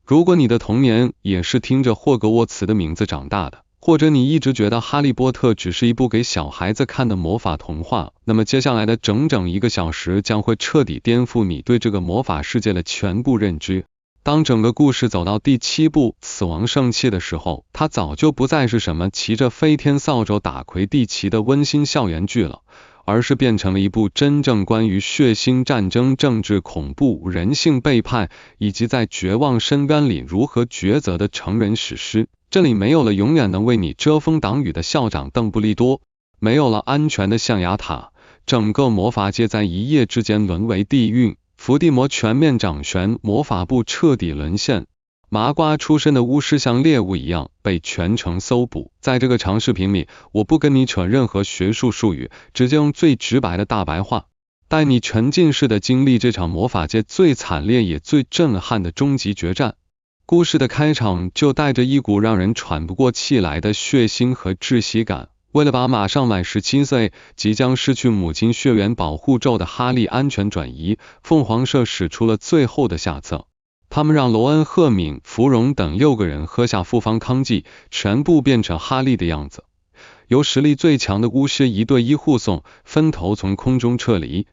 如果你的童年也是听着霍格沃茨的名字长大的，或者你一直觉得哈利波特只是一部给小孩子看的魔法童话，那么接下来的整整1个小时将会彻底颠覆你对这个魔法世界的全部认知。当整个故事走到第7部死亡圣器的时候，它早就不再是什么骑着飞天扫帚打魁地奇的温馨校园剧了，而是变成了一部真正关于血腥、战争、政治、恐怖、人性背叛以及在绝望深渊里如何抉择的成人史诗。这里没有了永远能为你遮风挡雨的校长邓布利多，没有了安全的象牙塔，整个魔法界在一夜之间沦为地狱，伏地魔全面掌权，魔法部彻底沦陷，麻瓜出身的巫师像猎物一样被全城搜捕。在这个长视频里，我不跟你扯任何学术术语，直接用最直白的大白话，带你沉浸式的经历这场魔法界最惨烈也最震撼的终极决战。故事的开场就带着一股让人喘不过气来的血腥和窒息感。为了把马上满17岁、即将失去母亲血缘保护咒的哈利安全转移，凤凰社使出了最后的下策。他们让罗恩、赫敏、芙蓉等6个人喝下复方康剂，全部变成哈利的样子。由实力最强的巫师1对1护送，分头从空中撤离。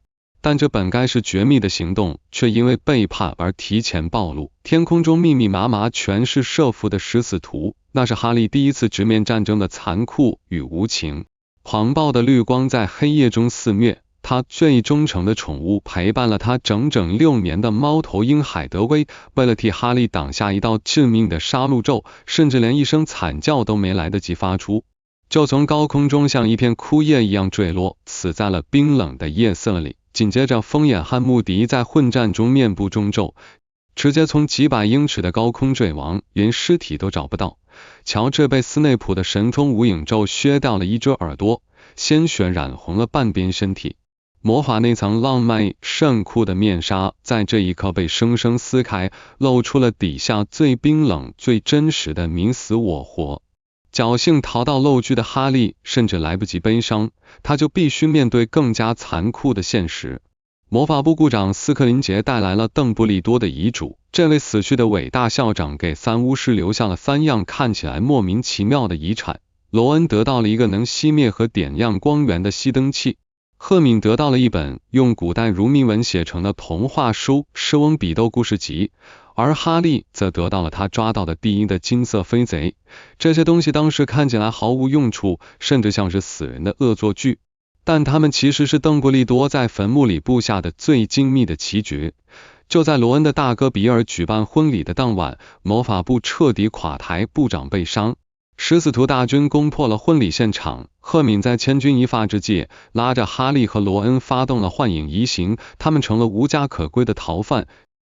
但这本该是绝密的行动，却因为背叛而提前暴露。天空中密密麻麻全是设伏的食死徒，那是哈利第一次直面战争的残酷与无情。狂暴的绿光在黑夜中肆虐，他最忠诚的宠物陪伴了他整整6年的猫头鹰海德薇，为了替哈利挡下一道致命的杀戮咒，甚至连一声惨叫都没来得及发出，就从高空中像一片枯叶一样坠落，死在了冰冷的夜色里。紧接着疯眼汉穆迪在混战中面部中皱，直接从几百英尺的高空坠亡，连尸体都找不到。乔治被斯内普的神通无影咒削掉了1只耳朵，鲜血染红了半边身体。魔法那层浪漫炫酷的面纱在这一刻被生生撕开，露出了底下最冰冷、最真实的你死我活。侥幸逃到陋居的哈利甚至来不及悲伤，他就必须面对更加残酷的现实。魔法部部长斯克林杰带来了邓布利多的遗嘱，这位死去的伟大校长给3巫师留下了3样看起来莫名其妙的遗产。罗恩得到了一个能熄灭和点亮光源的熄灯器，赫敏得到了一本用古代如铭文写成的童话书《施翁比斗故事集》，而哈利则得到了他抓到的第1的金色飞贼。这些东西当时看起来毫无用处，甚至像是死人的恶作剧，但他们其实是邓布利多在坟墓里布下的最精密的棋局。就在罗恩的大哥比尔举办婚礼的当晚，魔法部彻底垮台，部长被伤。食死徒大军攻破了婚礼现场，赫敏在千钧一发之际拉着哈利和罗恩发动了幻影移形，他们成了无家可归的逃犯。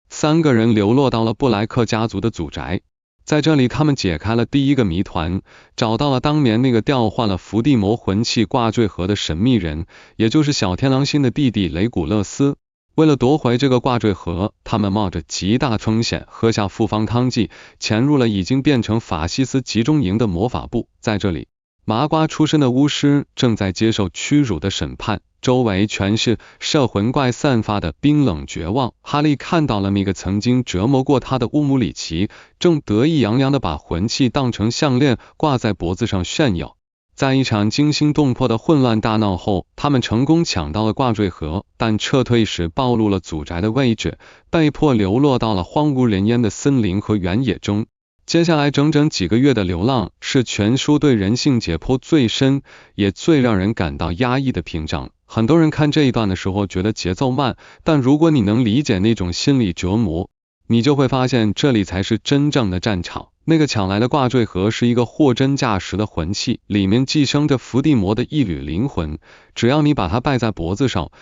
3个人流落到了布莱克家族的祖宅，在这里他们解开了第1个谜团，找到了当年那个调换了伏地魔魂器挂坠盒的神秘人，也就是小天狼星的弟弟雷古勒斯。为了夺回这个挂坠盒，他们冒着极大风险喝下复方康剂，潜入了已经变成法西斯集中营的魔法部。在这里，麻瓜出身的巫师正在接受屈辱的审判，周围全是摄魂怪散发的冰冷绝望。哈利看到了那个曾经折磨过他的乌姆里奇，正得意洋洋地把魂器当成项链挂在脖子上炫耀。在一场惊心动魄的混乱大闹后，他们成功抢到了挂坠盒，但撤退时暴露了祖宅的位置，被迫流落到了荒无人烟的森林和原野中。接下来整整几个月的流浪，是全书对人性解剖最深也最让人感到压抑的屏障。很多人看这一段的时候觉得节奏慢，但如果你能理解那种心理折磨，你就会发现这里才是真正的战场。那个抢来的挂坠盒是一个货真价实的魂器，里面寄生着伏地魔的一缕灵魂，只要你把它戴在脖子上，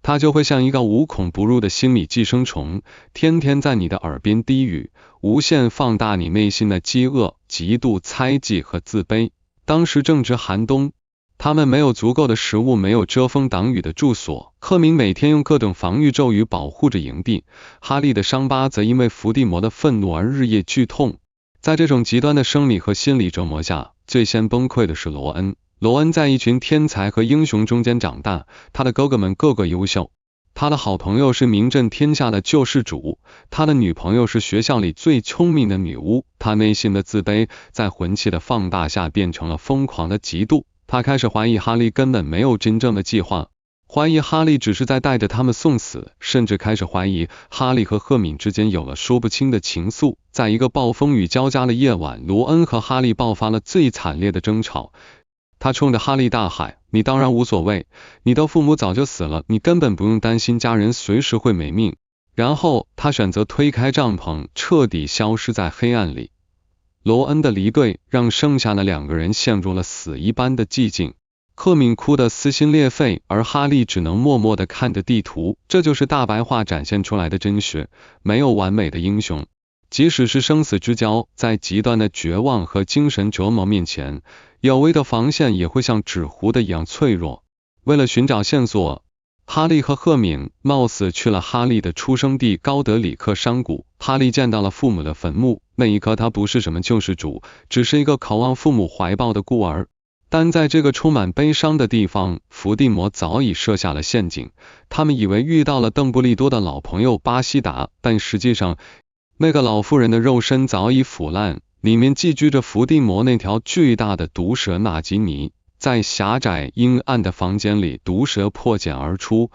它就会像一个无孔不入的心理寄生虫，天天在你的耳边低语，无限放大你内心的饥饿、嫉妒、猜忌和自卑。当时正值寒冬，他们没有足够的食物，没有遮风挡雨的住所，赫敏每天用各种防御咒语保护着营地，哈利的伤疤则因为伏地魔的愤怒而日夜剧痛。在这种极端的生理和心理折磨下，最先崩溃的是罗恩。罗恩在一群天才和英雄中间长大，他的哥哥们个个优秀，他的好朋友是名震天下的救世主，他的女朋友是学校里最聪明的女巫。他内心的自卑在魂器的放大下变成了疯狂的嫉妒。他开始怀疑哈利根本没有真正的计划，怀疑哈利只是在带着他们送死，甚至开始怀疑哈利和赫敏之间有了说不清的情愫。在一个暴风雨交加的夜晚，罗恩和哈利爆发了最惨烈的争吵。他冲着哈利大喊：你当然无所谓，你的父母早就死了，你根本不用担心家人随时会没命。然后他选择推开帐篷，彻底消失在黑暗里。罗恩的离队让剩下的两个人陷入了死一般的寂静。赫敏哭得撕心裂肺，而哈利只能默默地看着地图。这就是大白话展现出来的真实，没有完美的英雄。即使是生死之交，在极端的绝望和精神折磨面前，有为的防线也会像纸糊的一样脆弱。为了寻找线索，哈利和赫敏冒死去了哈利的出生地高德里克山谷。哈利见到了父母的坟墓，那一刻他不是什么救世主，只是一个渴望父母怀抱的孤儿。但在这个充满悲伤的地方，伏地魔早已设下了陷阱。他们以为遇到了邓布利多的老朋友巴西达，但实际上那个老妇人的肉身早已腐烂，里面寄居着伏地魔那条巨大的毒蛇纳吉尼。在狭窄阴暗的房间里，毒蛇破茧而出。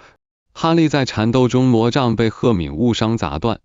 哈利在缠斗中魔杖被赫敏误伤砸断，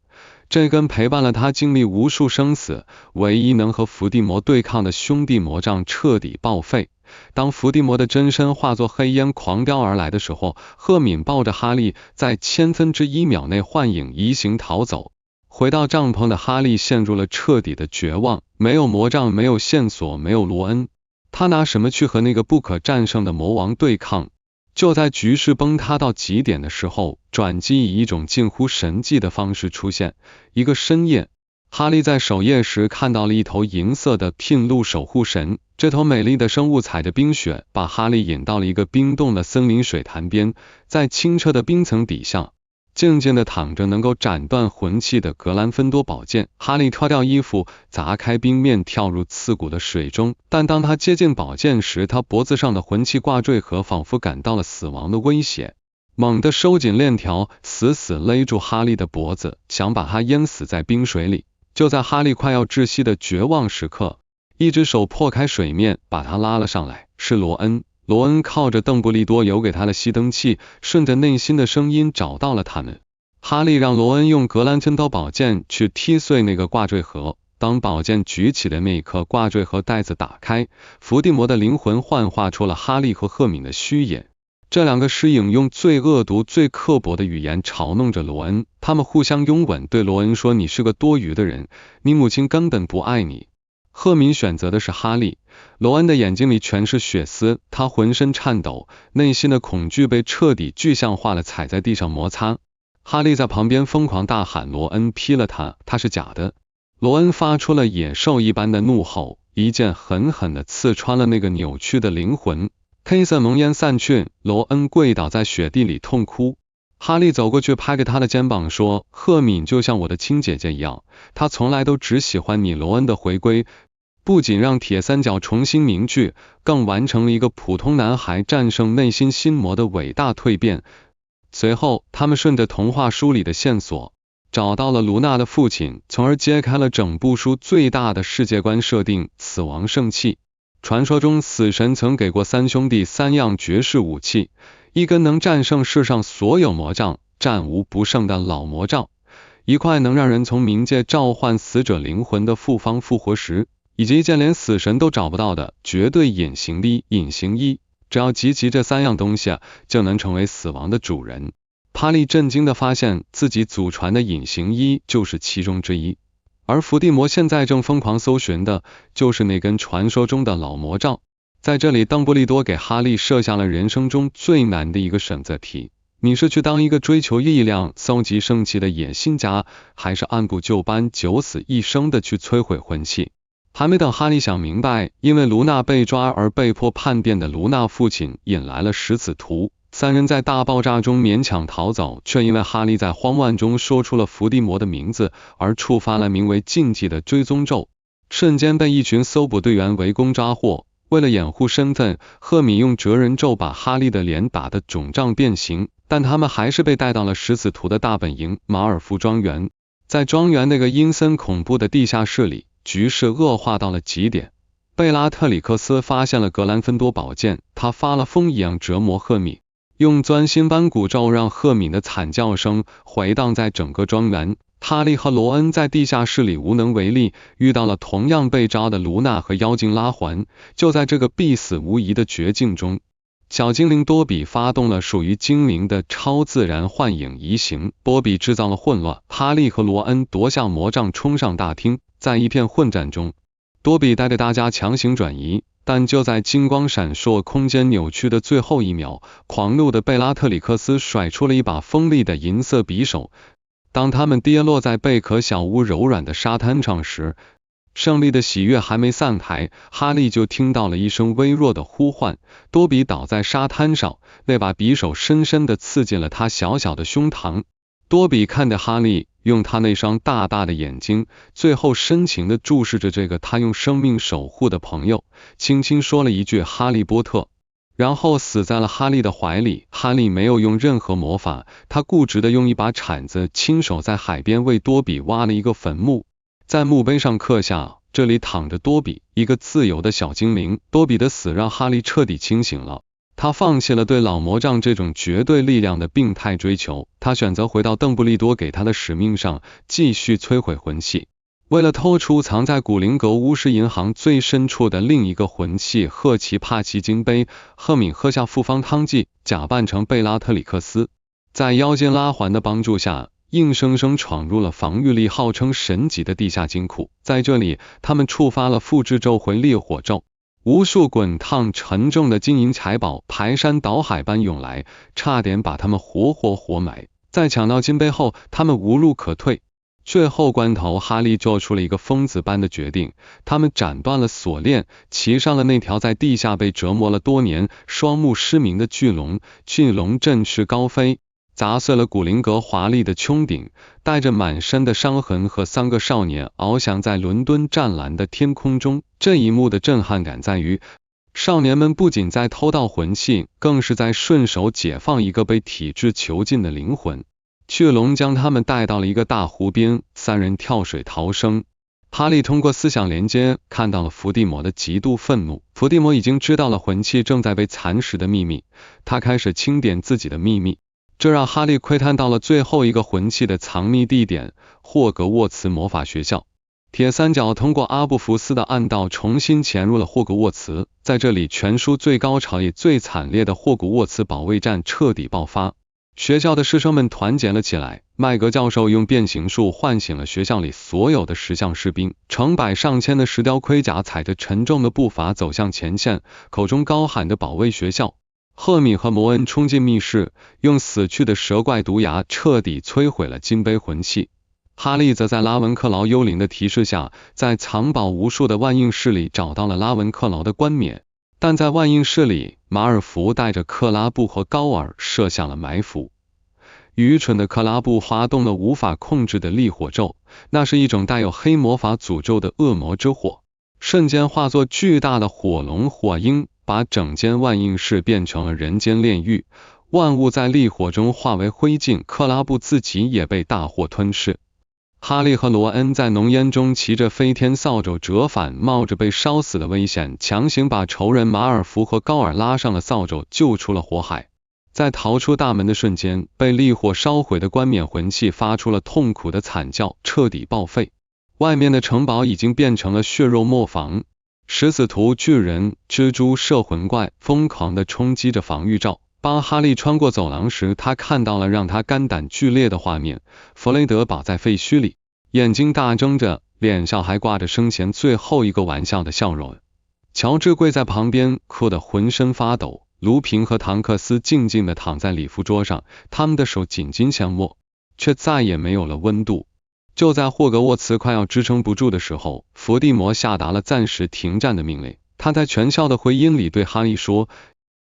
这根陪伴了他经历无数生死，唯一能和伏地魔对抗的兄弟魔杖彻底报废。当伏地魔的真身化作黑烟狂飙而来的时候，赫敏抱着哈利在1/1000秒内幻影移形逃走。回到帐篷的哈利陷入了彻底的绝望，没有魔杖，没有线索，没有罗恩，他拿什么去和那个不可战胜的魔王对抗？就在局势崩塌到极点的时候，转机以一种近乎神迹的方式出现。一个深夜，哈利在守夜时看到了一头银色的聘路守护神。这头美丽的生物踩着冰雪，把哈利引到了一个冰冻的森林水潭边。在清澈的冰层底下，静静地躺着能够斩断魂器的格兰芬多宝剑。哈利脱掉衣服，砸开冰面，跳入刺骨的水中。但当他接近宝剑时，他脖子上的魂器挂坠盒仿佛感到了死亡的威胁，猛地收紧链条，死死勒住哈利的脖子，想把他淹死在冰水里。就在哈利快要窒息的绝望时刻，一只手破开水面，把他拉了上来，是罗恩。罗恩靠着邓布利多留给他的熄灯器，顺着内心的声音找到了他们。哈利让罗恩用格兰芬多宝剑去踢碎那个挂坠盒。当宝剑举起的那一刻，挂坠盒袋子打开，伏地魔的灵魂幻化出了哈利和赫敏的虚影。这两个尸影用最恶毒、最刻薄的语言嘲弄着罗恩，他们互相拥吻，对罗恩说：“你是个多余的人，你母亲根本不爱你。”赫敏选择的是哈利。罗恩的眼睛里全是血丝，他浑身颤抖，内心的恐惧被彻底具象化了，踩在地上摩擦。哈利在旁边疯狂大喊：“罗恩劈了他，他是假的！”罗恩发出了野兽一般的怒吼，一剑狠狠地刺穿了那个扭曲的灵魂。黑色浓烟散去，罗恩跪倒在雪地里痛哭。哈利走过去拍着他的肩膀说：“赫敏就像我的亲姐姐一样，她从来都只喜欢你。”罗恩的回归不仅让铁三角重新凝聚，更完成了一个普通男孩战胜内心心魔的伟大蜕变。随后他们顺着童话书里的线索找到了卢娜的父亲，从而揭开了整部书最大的世界观设定——死亡圣器。传说中死神曾给过三兄弟3样绝世武器，一根能战胜世上所有魔杖，战无不胜的老魔杖，一块能让人从冥界召唤死者灵魂的复方复活石，以及一件连死神都找不到的绝对隐形衣。只要集齐这3样东西，就能成为死亡的主人。哈利震惊地发现自己祖传的隐形衣就是其中之一，而伏地魔现在正疯狂搜寻的就是那根传说中的老魔杖。在这里，邓布利多给哈利设下了人生中最难的一个选择题：你是去当一个追求力量、搜集圣器的野心家，还是按部就班、九死一生的去摧毁魂器？还没等哈利想明白，因为卢娜被抓而被迫叛变的卢娜父亲引来了食死徒，3人在大爆炸中勉强逃走，却因为哈利在慌乱中说出了伏地魔的名字，而触发了名为禁忌的追踪咒，瞬间被一群搜捕队员围攻抓获。为了掩护身份，赫敏用折人咒把哈利的脸打得肿胀变形，但他们还是被带到了食死徒的大本营马尔福庄园。在庄园那个阴森恐怖的地下室里，局势恶化到了极点。贝拉特里克斯发现了格兰芬多宝剑，他发了疯一样折磨赫敏，用钻心斑骨咒让赫敏的惨叫声回荡在整个庄园。哈利和罗恩在地下室里无能为力，遇到了同样被招的卢娜和妖精拉环。就在这个必死无疑的绝境中，小精灵多比发动了属于精灵的超自然幻影移形。多比制造了混乱，哈利和罗恩夺下魔杖冲上大厅，在一片混战中，多比带着大家强行转移，但就在金光闪烁、空间扭曲的最后一秒，狂怒的贝拉特里克斯甩出了一把锋利的银色匕首。当他们跌落在贝壳小屋柔软的沙滩上时，胜利的喜悦还没散开，哈利就听到了一声微弱的呼唤。多比倒在沙滩上，那把匕首深深地刺进了他小小的胸膛。多比看着哈利，用他那双大大的眼睛，最后深情地注视着这个他用生命守护的朋友，轻轻说了一句哈利波特，然后死在了哈利的怀里。哈利没有用任何魔法，他固执地用一把铲子亲手在海边为多比挖了一个坟墓，在墓碑上刻下这里躺着多比，一个自由的小精灵。多比的死让哈利彻底清醒了，他放弃了对老魔杖这种绝对力量的病态追求，他选择回到邓布利多给他的使命上，继续摧毁魂器。为了偷出藏在古灵阁巫师银行最深处的另一个魂器赫奇帕奇金杯，赫敏喝下复方汤剂，假扮成贝拉特里克斯，在妖精拉环的帮助下，硬生生闯入了防御力号称神级的地下金库。在这里，他们触发了复制咒回烈火咒，无数滚烫沉重的金银财宝排山倒海般涌来，差点把他们活埋。在抢到金杯后，他们无路可退。最后关头，哈利做出了一个疯子般的决定，他们斩断了锁链，骑上了那条在地下被折磨了多年、双目失明的巨龙。巨龙振翅高飞，砸碎了古灵阁华丽的穹顶，带着满身的伤痕和3个少年翱翔在伦敦湛蓝的天空中。这一幕的震撼感在于，少年们不仅在偷盗魂器，更是在顺手解放一个被体制囚禁的灵魂。巨龙将他们带到了一个大湖边，3人跳水逃生。哈利通过思想连接看到了伏地魔的极度愤怒。伏地魔已经知道了魂器正在被蚕食的秘密，他开始清点自己的秘密，这让哈利窥探到了最后一个魂器的藏匿地点——霍格沃茨魔法学校。铁三角通过阿布福斯的暗道重新潜入了霍格沃茨，在这里全书最高潮也最惨烈的霍格沃茨保卫战彻底爆发。学校的师生们团结了起来，麦格教授用变形术唤醒了学校里所有的石像士兵，成百上千的石雕盔甲踩着沉重的步伐走向前线，口中高喊着保卫学校。赫敏和摩恩冲进密室，用死去的蛇怪毒牙彻底摧毁了金杯魂器。哈利则在拉文克劳幽灵的提示下，在藏宝无数的万应室里找到了拉文克劳的冠冕，但在万应室里，马尔福带着克拉布和高尔设下了埋伏。愚蠢的克拉布发动了无法控制的烈火咒，那是一种带有黑魔法诅咒的恶魔之火，瞬间化作巨大的火龙火鹰，把整间万应室变成了人间炼狱，万物在烈火中化为灰烬，克拉布自己也被大火吞噬。哈利和罗恩在浓烟中骑着飞天扫帚折返，冒着被烧死的危险，强行把仇人马尔福和高尔拉上了扫帚，救出了火海。在逃出大门的瞬间，被烈火烧毁的冠冕魂器发出了痛苦的惨叫，彻底报废。外面的城堡已经变成了血肉磨坊，食死徒、巨人、蜘蛛、摄魂怪疯狂地冲击着防御罩。当哈利穿过走廊时，他看到了让他肝胆俱裂的画面。弗雷德倒在废墟里，眼睛大睁着，脸上还挂着生前最后一个玩笑的笑容。乔治跪在旁边，哭得浑身发抖。卢平和唐克斯静静地躺在礼服桌上，他们的手紧紧相握，却再也没有了温度。就在霍格沃茨快要支撑不住的时候，伏地魔下达了暂时停战的命令。他在全校的回音里对哈利说：“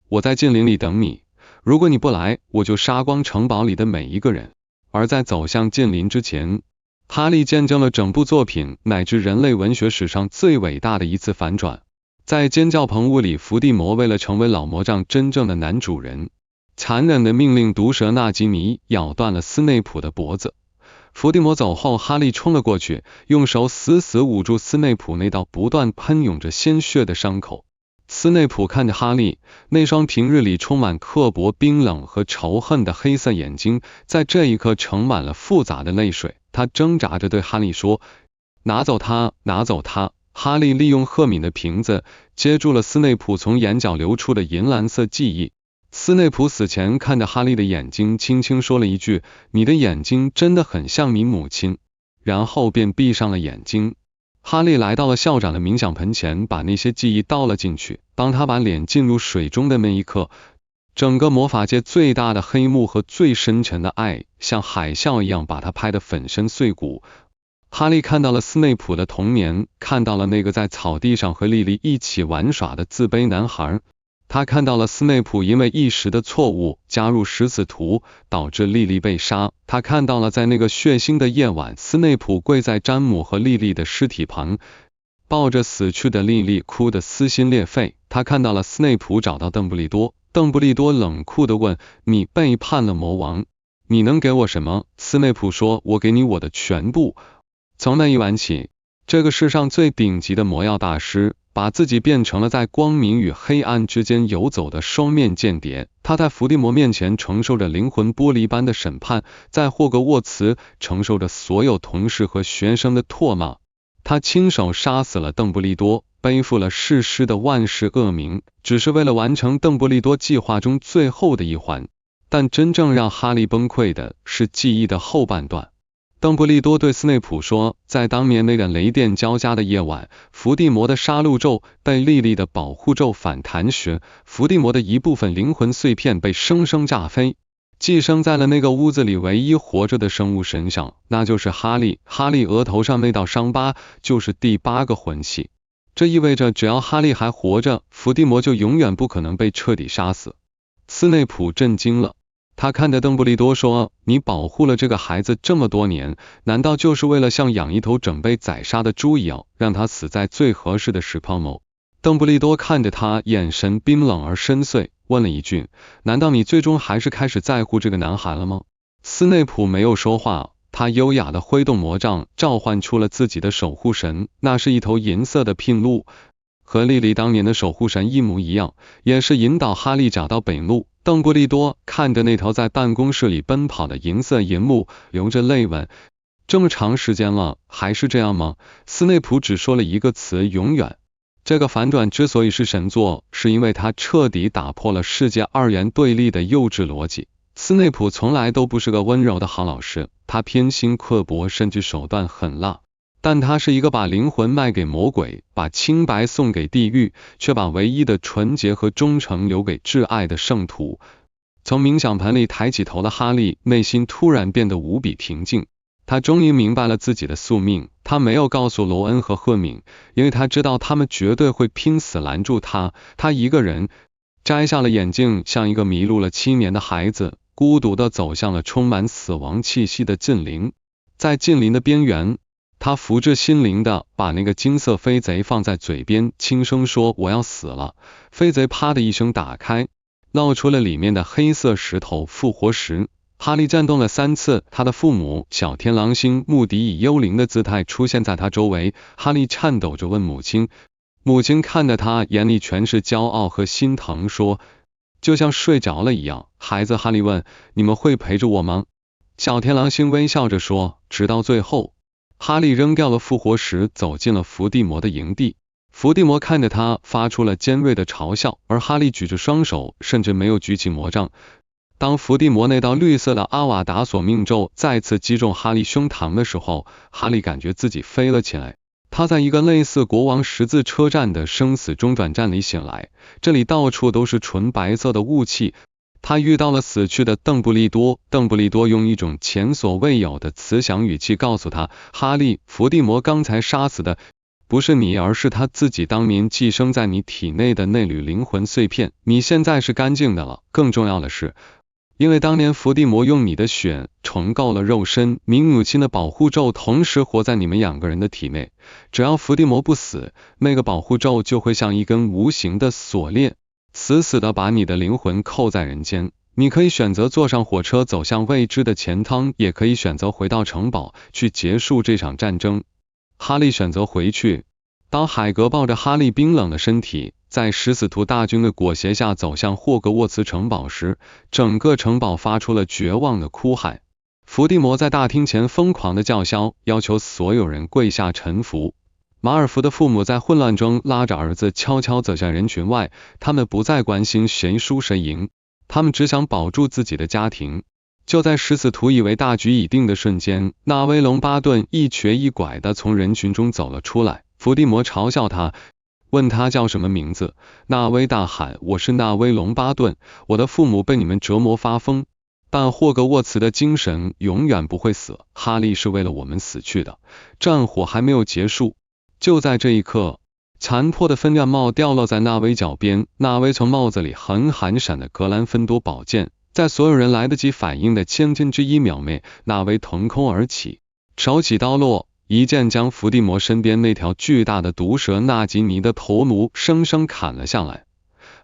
我在禁林里等你，如果你不来，我就杀光城堡里的每一个人。”而在走向禁林之前，哈利见证了整部作品乃至人类文学史上最伟大的一次反转。在尖叫棚屋里，伏地魔为了成为老魔杖真正的男主人，残忍的命令毒蛇纳吉米咬断了斯内普的脖子。伏地魔走后，哈利冲了过去，用手死死捂住斯内普那道不断喷涌着鲜血的伤口。斯内普看着哈利，那双平日里充满刻薄、冰冷和仇恨的黑色眼睛，在这一刻盛满了复杂的泪水。他挣扎着对哈利说：“拿走他，拿走他！”哈利利用赫敏的瓶子接住了斯内普从眼角流出的银蓝色记忆。斯内普死前看着哈利的眼睛，轻轻说了一句：“你的眼睛真的很像你母亲。”然后便闭上了眼睛。哈利来到了校长的冥想盆前，把那些记忆倒了进去。当他把脸浸入水中的那一刻，整个魔法界最大的黑幕和最深沉的爱像海啸一样把他拍得粉身碎骨。哈利看到了斯内普的童年，看到了那个在草地上和莉莉一起玩耍的自卑男孩。他看到了斯内普因为一时的错误加入食死徒，导致莉莉被杀。他看到了在那个血腥的夜晚，斯内普跪在詹姆和莉莉的尸体旁，抱着死去的莉莉哭得撕心裂肺。他看到了斯内普找到邓布利多，邓布利多冷酷地问：“你背叛了魔王，你能给我什么？”斯内普说：“我给你我的全部。”从那一晚起，这个世上最顶级的魔药大师把自己变成了在光明与黑暗之间游走的双面间谍。他在伏地魔面前承受着灵魂玻璃般的审判，在霍格沃茨承受着所有同事和学生的唾骂。他亲手杀死了邓布利多，背负了逝世的万世恶名，只是为了完成邓布利多计划中最后的一环。但真正让哈利崩溃的是记忆的后半段。邓布利多对斯内普说，在当年那个雷电交加的夜晚，伏地魔的杀戮咒被莉莉的保护咒反弹时，伏地魔的一部分灵魂碎片被生生炸飞，寄生在了那个屋子里唯一活着的生物身上，那就是哈利。哈利额头上那道伤疤就是第8个魂器，这意味着只要哈利还活着，伏地魔就永远不可能被彻底杀死。斯内普震惊了。他看着邓布利多说：“你保护了这个孩子这么多年，难道就是为了像养一头整被宰杀的猪一样，让他死在最合适的时候吗？”邓布利多看着他，眼神冰冷而深邃，问了一句：“难道你最终还是开始在乎这个男孩了吗？”斯内普没有说话，他优雅地挥动魔杖，召唤出了自己的守护神，那是一头银色的驯鹿，和莉莉当年的守护神一模一样，也是引导哈利找到本路。邓布利多看着那头在办公室里奔跑的银色银幕，流着泪问：“这么长时间了，还是这样吗？”斯内普只说了一个词：永远。这个反转之所以是神作，是因为它彻底打破了世界二元对立的幼稚逻辑。斯内普从来都不是个温柔的好老师，他偏心刻薄，甚至手段狠辣。但他是一个把灵魂卖给魔鬼，把清白送给地狱，却把唯一的纯洁和忠诚留给挚爱的圣徒。从冥想盆里抬起头的哈利，内心突然变得无比平静。他终于明白了自己的宿命。他没有告诉罗恩和赫敏，因为他知道他们绝对会拼死拦住他。他一个人摘下了眼镜，像一个迷路了7年的孩子，孤独地走向了充满死亡气息的禁林。在禁林的边缘，他福至心灵的把那个金色飞贼放在嘴边，轻声说：“我要死了。”飞贼啪的一声打开，露出了里面的黑色石头复活石。哈利战动了3次，他的父母小天狼星穆迪以幽灵的姿态出现在他周围。哈利颤抖着问母亲，母亲看着他，眼里全是骄傲和心疼，说：“就像睡着了一样。”孩子，哈利问：“你们会陪着我吗？”小天狼星微笑着说：“直到最后。”哈利扔掉了复活石，走进了伏地魔的营地。伏地魔看着他，发出了尖锐的嘲笑，而哈利举着双手，甚至没有举起魔杖。当伏地魔那道绿色的阿瓦达索命咒再次击中哈利胸膛的时候，哈利感觉自己飞了起来。他在一个类似国王十字车站的生死中转站里醒来，这里到处都是纯白色的雾气。他遇到了死去的邓布利多，邓布利多用一种前所未有的慈祥语气告诉他：“哈利，伏地魔刚才杀死的不是你，而是他自己当年寄生在你体内的那缕灵魂碎片。你现在是干净的了。更重要的是，因为当年伏地魔用你的血重构了肉身，你母亲的保护咒同时活在你们两个人的体内，只要伏地魔不死，那个保护咒就会像一根无形的锁链，死死地把你的灵魂扣在人间。你可以选择坐上火车走向未知的钱汤，也可以选择回到城堡去结束这场战争。哈利选择回去。当海格抱着哈利冰冷的身体在食死徒大军的裹挟下走向霍格沃茨城堡时，整个城堡发出了绝望的哭喊。伏地魔在大厅前疯狂的叫嚣，要求所有人跪下臣服。马尔福的父母在混乱中拉着儿子悄悄走向人群外，他们不再关心谁输谁赢，他们只想保住自己的家庭。就在食死徒以为大局已定的瞬间，纳威·隆巴顿一瘸一拐地从人群中走了出来。伏地魔嘲笑他，问他叫什么名字。纳威大喊，我是纳威·隆巴顿，我的父母被你们折磨发疯，但霍格沃茨的精神永远不会死，哈利是为了我们死去的，战火还没有结束。就在这一刻，残破的分院帽掉落在纳威脚边，纳威从帽子里狠狠闪的格兰芬多宝剑，在所有人来得及反应的千分之一秒内，纳威腾空而起，手起刀落，一剑将伏地魔身边那条巨大的毒蛇纳吉尼的头颅生生砍了下来。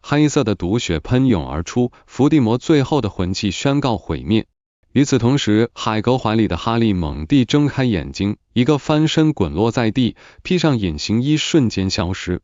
黑色的毒血喷涌而出，伏地魔最后的魂器宣告毁灭。与此同时，海格怀里的哈利猛地睁开眼睛，一个翻身滚落在地，披上隐形衣瞬间消失。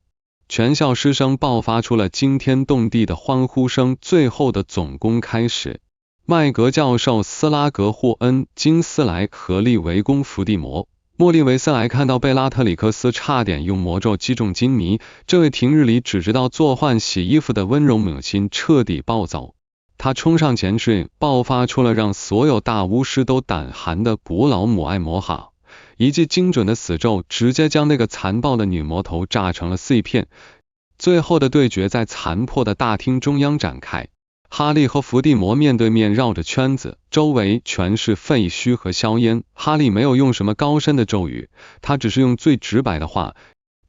全校师生爆发出了惊天动地的欢呼声。最后的总攻开始，麦格教授、斯拉格、霍恩、金斯莱合力围攻伏地魔。莫利维斯莱看到贝拉特里克斯差点用魔咒击中金妮，这位平日里只知道做饭洗衣服的温柔母亲彻底暴走。他冲上前去，爆发出了让所有大巫师都胆寒的古老母爱魔法，一记精准的死咒直接将那个残暴的女魔头炸成了碎片。最后的对决在残破的大厅中央展开，哈利和伏地魔面对面绕着圈子，周围全是废墟和硝烟。哈利没有用什么高深的咒语，他只是用最直白的话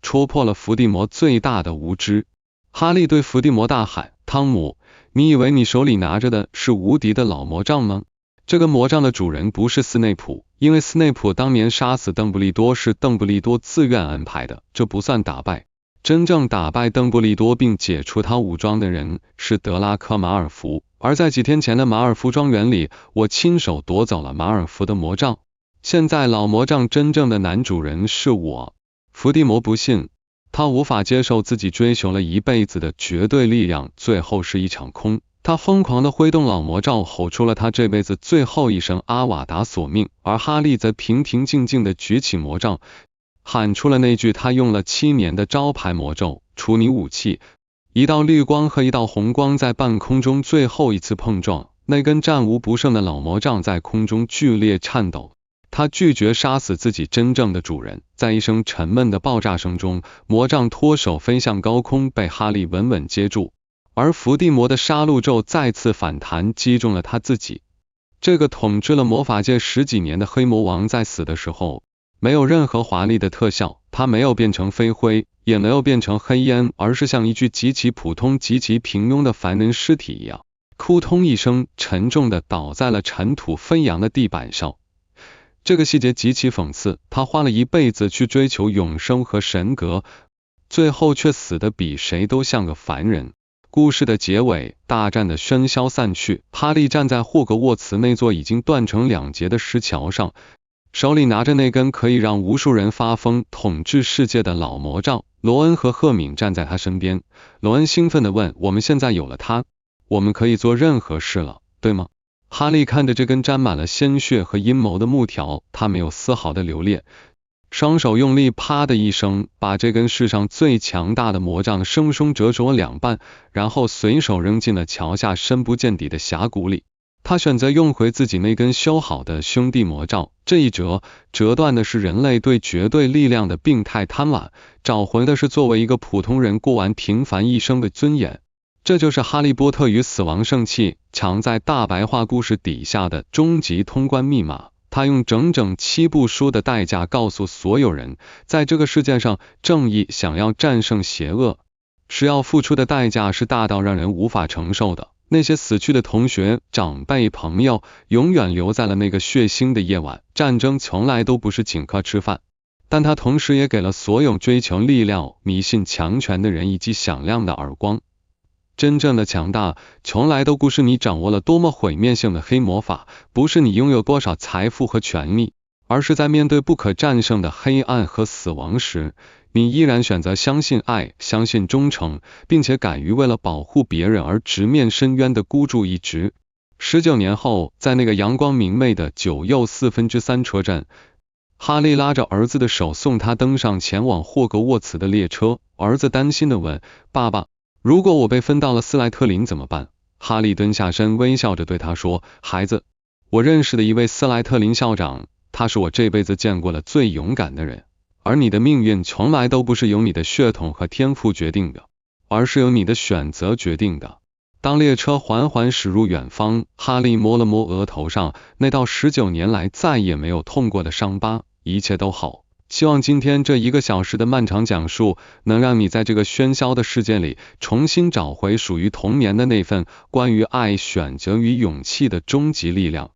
戳破了伏地魔最大的无知。哈利对伏地魔大喊，汤姆，你以为你手里拿着的是无敌的老魔杖吗？这个魔杖的主人不是斯内普，因为斯内普当年杀死邓布利多是邓布利多自愿安排的，这不算打败。真正打败邓布利多并解除他武装的人是德拉科·马尔福，而在几天前的马尔福庄园里，我亲手夺走了马尔福的魔杖。现在老魔杖真正的男主人是我。伏地魔不信，他无法接受自己追求了一辈子的绝对力量最后是一场空。他疯狂地挥动老魔杖，吼出了他这辈子最后一声阿瓦达索命，而哈利则平平静静地举起魔杖，喊出了那句他用了7年的招牌魔咒，处女武器。一道绿光和一道红光在半空中最后一次碰撞，那根战无不胜的老魔杖在空中剧烈颤抖。他拒绝杀死自己真正的主人，在一声沉闷的爆炸声中，魔杖脱手飞向高空，被哈利稳稳接住。而伏地魔的杀戮咒再次反弹，击中了他自己。这个统治了魔法界10几年的黑魔王在死的时候没有任何华丽的特效，他没有变成飞灰，也没有变成黑烟，而是像一具极其普通极其平庸的凡人尸体一样，扑通一声沉重地倒在了尘土飞扬的地板上。这个细节极其讽刺，他花了一辈子去追求永生和神格，最后却死得比谁都像个凡人。故事的结尾，大战的喧嚣散去，哈利站在霍格沃茨那座已经断成2截的石桥上，手里拿着那根可以让无数人发疯统治世界的老魔杖。罗恩和赫敏站在他身边。罗恩兴奋地问，我们现在有了它，我们可以做任何事了，对吗？哈利看着这根沾满了鲜血和阴谋的木条，他没有丝毫的留恋，双手用力，啪的一声，把这根世上最强大的魔杖生生折成了2半，然后随手扔进了桥下深不见底的峡谷里。他选择用回自己那根修好的兄弟魔杖，这一折断的是人类对绝对力量的病态贪婪，找回的是作为一个普通人过完平凡一生的尊严。这就是哈利波特与死亡圣器藏在大白话故事底下的终极通关密码。他用整整7部书的代价告诉所有人，在这个世界上，正义想要战胜邪恶，是要付出的代价是大到让人无法承受的。那些死去的同学、长辈、朋友，永远留在了那个血腥的夜晚。战争从来都不是请客吃饭，但它同时也给了所有追求力量、迷信强权的人一记响亮的耳光。真正的强大，从来都不是你掌握了多么毁灭性的黑魔法，不是你拥有多少财富和权力，而是在面对不可战胜的黑暗和死亡时，你依然选择相信爱，相信忠诚，并且敢于为了保护别人而直面深渊的孤注一掷。19年后，在那个阳光明媚的9又3/4车站，哈利拉着儿子的手送他登上前往霍格沃茨的列车。儿子担心地问：爸爸，如果我被分到了斯莱特林怎么办？哈利蹲下身，微笑着对他说：孩子，我认识的一位斯莱特林校长，他是我这辈子见过的最勇敢的人。而你的命运从来都不是由你的血统和天赋决定的，而是由你的选择决定的。当列车缓缓驶入远方，哈利摸了摸额头上那道19年来再也没有痛过的伤疤，一切都好。希望今天这1个小时的漫长讲述，能让你在这个喧嚣的世界里，重新找回属于童年的那份关于爱、选择与勇气的终极力量。